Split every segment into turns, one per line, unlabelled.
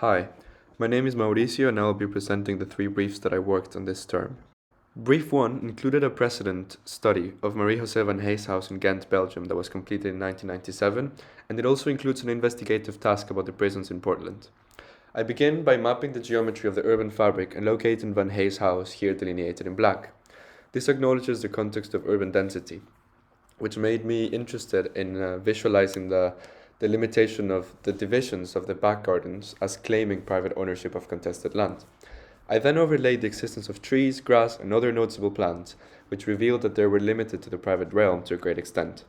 Hi, my name is Mauricio and I will be presenting the three briefs that I worked on this term. Brief 1 included a precedent study of Marie-José van Hees' house in Ghent, Belgium that was completed in 1997, and it also includes an investigative task about the prisons in Portland. I begin by mapping the geometry of the urban fabric and locating Van Hees' house, here delineated in black. This acknowledges the context of urban density, which made me interested in visualizing the limitation of the divisions of the back gardens as claiming private ownership of contested land. I then overlaid the existence of trees, grass, and other noticeable plants, which revealed that they were limited to the private realm to a great extent.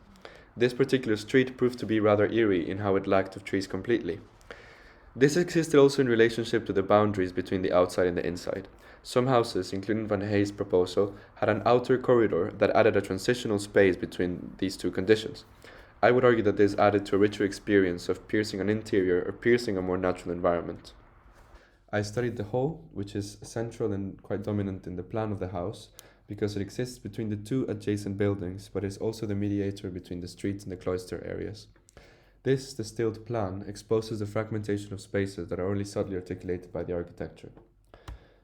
This particular street proved to be rather eerie in how it lacked of trees completely. This existed also in relationship to the boundaries between the outside and the inside. Some houses, including Van Hees' proposal, had an outer corridor that added a transitional space between these two conditions. I would argue that this added to a richer experience of piercing an interior or piercing a more natural environment. I studied the hall, which is central and quite dominant in the plan of the house, because it exists between the two adjacent buildings, but is also the mediator between the streets and the cloister areas. This distilled plan exposes the fragmentation of spaces that are only subtly articulated by the architecture.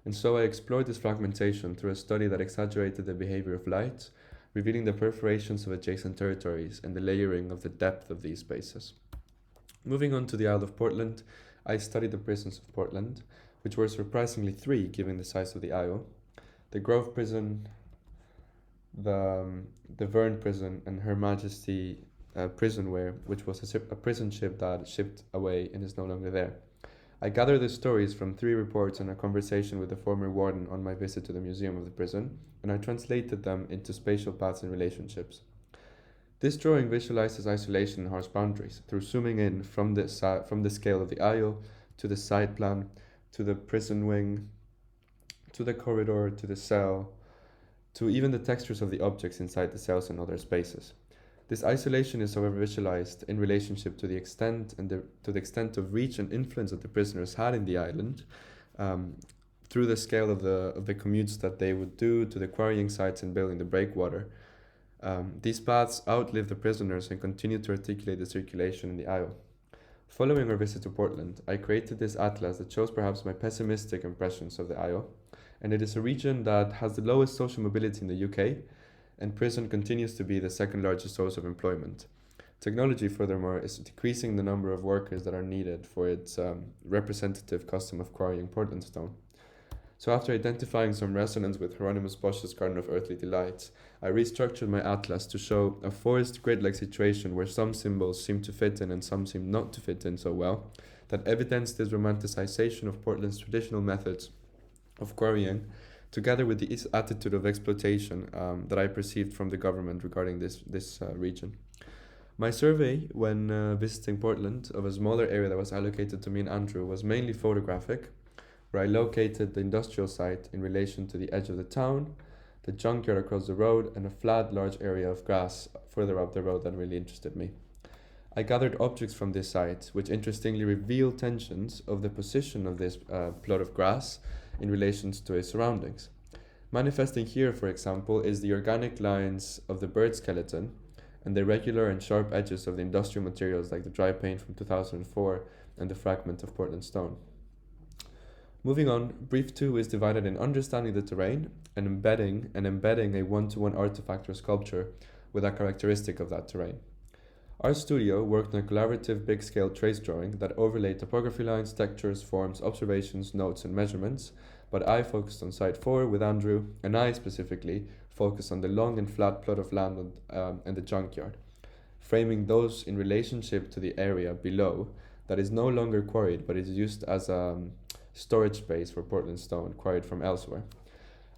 And so I explored this fragmentation through a study that exaggerated the behavior of light, revealing the perforations of adjacent territories and the layering of the depth of these spaces. Moving on to the Isle of Portland, I studied the prisons of Portland, which were surprisingly three given the size of the isle: the Grove Prison, the Verne Prison, and Her Majesty Prisonware, which was a prison ship that shipped away and is no longer there. I gathered the stories from three reports and a conversation with the former warden on my visit to the museum of the prison, and I translated them into spatial paths and relationships. This drawing visualizes isolation and harsh boundaries through zooming in from the scale of the aisle to the side plan, to the prison wing, to the corridor, to the cell, to even the textures of the objects inside the cells and other spaces. This isolation is, however, visualized in relationship to the extent of reach and influence that the prisoners had in the island, through the scale of the commutes that they would do to the quarrying sites and building the breakwater. These paths outlive the prisoners and continue to articulate the circulation in the isle. Following our visit to Portland, I created this atlas that shows perhaps my pessimistic impressions of the isle, and it is a region that has the lowest social mobility in the UK, and prison continues to be the second largest source of employment. Technology, furthermore, is decreasing the number of workers that are needed for its representative custom of quarrying Portland stone. So after identifying some resonance with Hieronymus Bosch's Garden of Earthly Delights, I restructured my atlas to show a forest grid-like situation where some symbols seem to fit in and some seem not to fit in so well, that evidence this romanticization of Portland's traditional methods of quarrying, together with the attitude of exploitation that I perceived from the government regarding this region. My survey, when visiting Portland, of a smaller area that was allocated to me and Andrew, was mainly photographic, where I located the industrial site in relation to the edge of the town, the junkyard across the road, and a flat, large area of grass further up the road that really interested me. I gathered objects from this site, which interestingly reveal tensions of the position of this plot of grass in relation to its surroundings. Manifesting here, for example, is the organic lines of the bird skeleton and the regular and sharp edges of the industrial materials like the dry paint from 2004 and the fragment of Portland stone. Moving on, brief 2 is divided in understanding the terrain and embedding a one-to-one artifact or sculpture with a characteristic of that terrain. Our studio worked on a collaborative big-scale trace drawing that overlaid topography lines, textures, forms, observations, notes, and measurements, but I focused on Site 4 with Andrew, and I specifically focused on the long and flat plot of land and the junkyard, framing those in relationship to the area below that is no longer quarried but is used as a storage space for Portland stone quarried from elsewhere.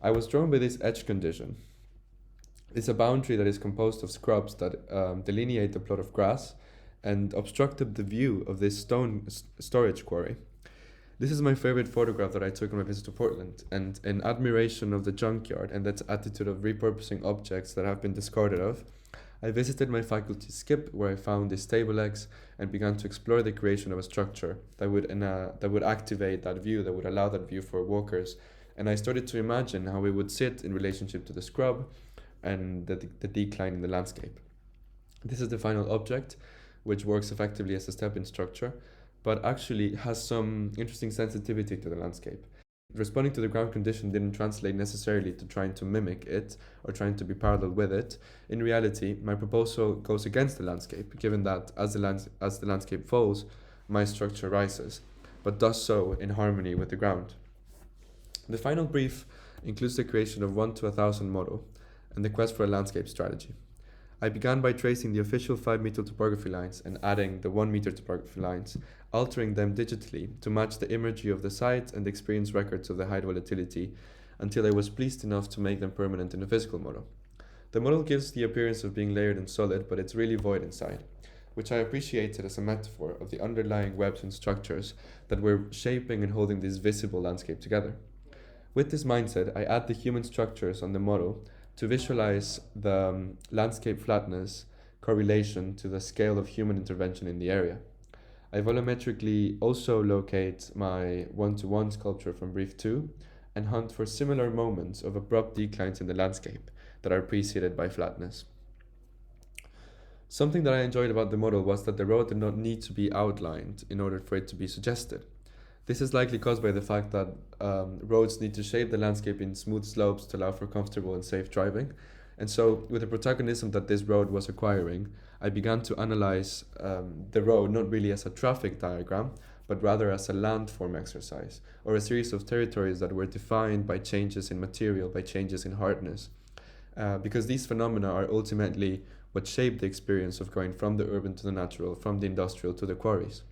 I was drawn by this edge condition. It's a boundary that is composed of scrubs that delineate the plot of grass and obstructed the view of this stone storage quarry. This is my favorite photograph that I took on my visit to Portland, and in admiration of the junkyard and that attitude of repurposing objects that have been discarded of, I visited my faculty skip where I found these table eggs and began to explore the creation of a structure that would activate that view, that would allow that view for walkers. And I started to imagine how it would sit in relationship to the scrub and the decline in the landscape. This is the final object, which works effectively as a step in structure, but actually has some interesting sensitivity to the landscape. Responding to the ground condition didn't translate necessarily to trying to mimic it or trying to be parallel with it. In reality, my proposal goes against the landscape, given that as the landscape falls, my structure rises, but does so in harmony with the ground. The final brief includes the creation of 1 to 1,000 model and the quest for a landscape strategy. I began by tracing the official 5-meter topography lines and adding the 1-meter topography lines, altering them digitally to match the imagery of the site and experience records of the height volatility until I was pleased enough to make them permanent in a physical model. The model gives the appearance of being layered and solid, but it's really void inside, which I appreciated as a metaphor of the underlying webs and structures that were shaping and holding this visible landscape together. With this mindset, I add the human structures on the model to visualize the landscape flatness correlation to the scale of human intervention in the area. I volumetrically also locate my 1-to-1 sculpture from brief 2 and hunt for similar moments of abrupt declines in the landscape that are preceded by flatness. Something that I enjoyed about the model was that the road did not need to be outlined in order for it to be suggested. This is likely caused by the fact that roads need to shape the landscape in smooth slopes to allow for comfortable and safe driving. And so, with the protagonism that this road was acquiring, I began to analyze the road not really as a traffic diagram, but rather as a landform exercise, or a series of territories that were defined by changes in material, by changes in hardness. Because these phenomena are ultimately what shape the experience of going from the urban to the natural, from the industrial to the quarries.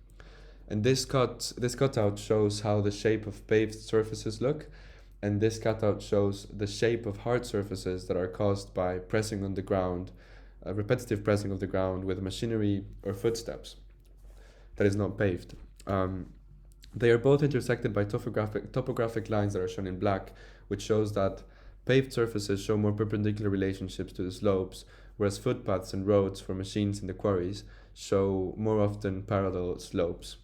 And this cutout shows how the shape of paved surfaces look, and this cutout shows the shape of hard surfaces that are caused by pressing on the ground, repetitive pressing of the ground with machinery or footsteps that is not paved. They are both intersected by topographic lines that are shown in black, which shows that paved surfaces show more perpendicular relationships to the slopes, whereas footpaths and roads for machines in the quarries show more often parallel slopes.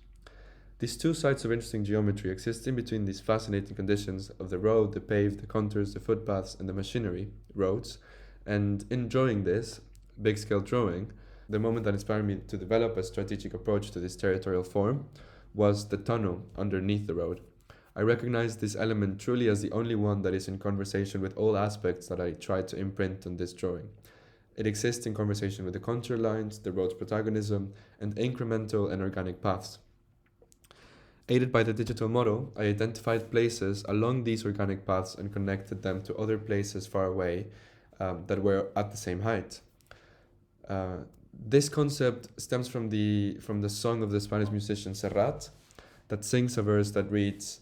These two sites of interesting geometry exist in between these fascinating conditions of the road, the paved, the contours, the footpaths, and the machinery roads. And in drawing this, big-scale drawing, the moment that inspired me to develop a strategic approach to this territorial form was the tunnel underneath the road. I recognize this element truly as the only one that is in conversation with all aspects that I tried to imprint on this drawing. It exists in conversation with the contour lines, the road's protagonism, and incremental and organic paths. Aided by the digital model, I identified places along these organic paths and connected them to other places far away that were at the same height. This concept stems from the song of the Spanish musician Serrat that sings a verse that reads,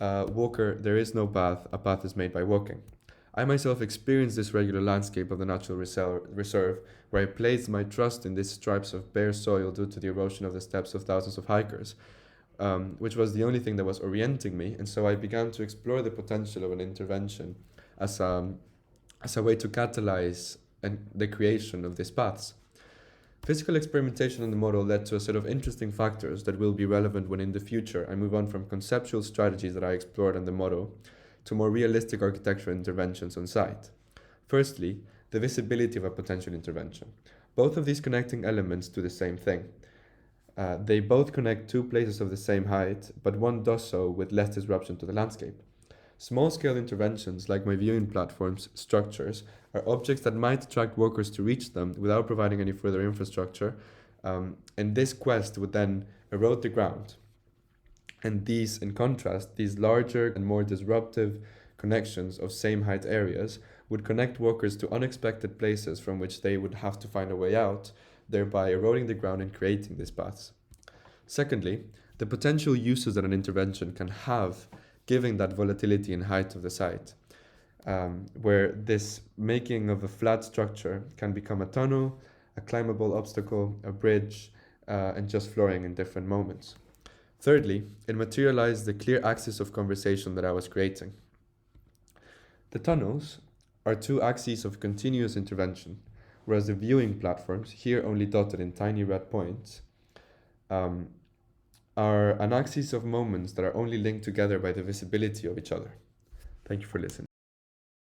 "Walker, there is no path, a path is made by walking." I myself experienced this regular landscape of the natural reserve, where I placed my trust in these stripes of bare soil due to the erosion of the steps of thousands of hikers, which was the only thing that was orienting me, and so I began to explore the potential of an intervention as a way to catalyze the creation of these paths. Physical experimentation on the model led to a set of interesting factors that will be relevant when in the future I move on from conceptual strategies that I explored on the model to more realistic architectural interventions on site. Firstly, the visibility of a potential intervention. Both of these connecting elements do the same thing. They both connect two places of the same height, but one does so with less disruption to the landscape. Small-scale interventions, like my viewing platforms, structures, are objects that might attract workers to reach them without providing any further infrastructure, and this quest would then erode the ground. And these, in contrast, these larger and more disruptive connections of same-height areas would connect workers to unexpected places from which they would have to find a way out, thereby eroding the ground and creating these paths. Secondly, the potential uses that an intervention can have given that volatility and height of the site, where this making of a flat structure can become a tunnel, a climbable obstacle, a bridge, and just flooring in different moments. Thirdly, it materialized the clear axis of conversation that I was creating. The tunnels are two axes of continuous intervention, whereas the viewing platforms, here only dotted in tiny red points, are an axis of moments that are only linked together by the visibility of each other. Thank you for listening.